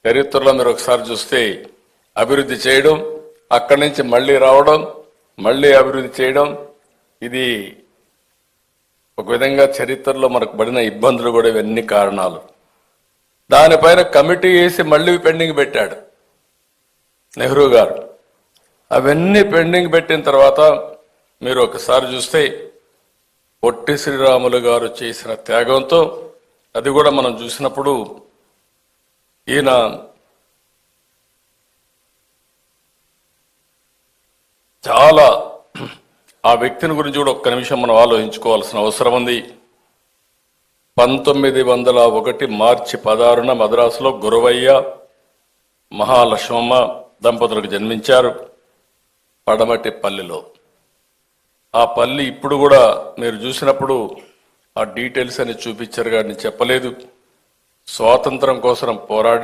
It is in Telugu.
చరిత్రలో మీరు ఒకసారి చూస్తే అభివృద్ధి చేయడం, అక్కడి నుంచి మళ్ళీ రావడం, మళ్ళీ అభివృద్ధి చేయడం, ఇది ఒక విధంగా చరిత్రలో మనకు పడిన ఇబ్బందులు కూడా ఇవన్నీ కారణాలు. దానిపైన కమిటీ వేసి మళ్ళీ పెండింగ్ పెట్టాడు నెహ్రూ గారు. అవన్నీ పెండింగ్ పెట్టిన తర్వాత మీరు ఒకసారి చూస్తే పొట్టి శ్రీరాములు గారు చేసిన త్యాగంతో అది కూడా మనం చూసినప్పుడు ఈయన చాలా ఆ వ్యక్తిని గురించి కూడా ఒక్క నిమిషం మనం ఆలోచించుకోవాల్సిన అవసరం ఉంది. 1901 మార్చి 16న మద్రాసులో గురవయ్య మహాలక్ష్మమ్మ దంపతులకు జన్మించారు పడమటి పల్లిలో. ఆ పల్లి ఇప్పుడు కూడా మీరు చూసినప్పుడు ఆ డీటెయిల్స్ అని చూపించారు కానీ చెప్పలేదు. స్వాతంత్రం కోసం పోరాడారు.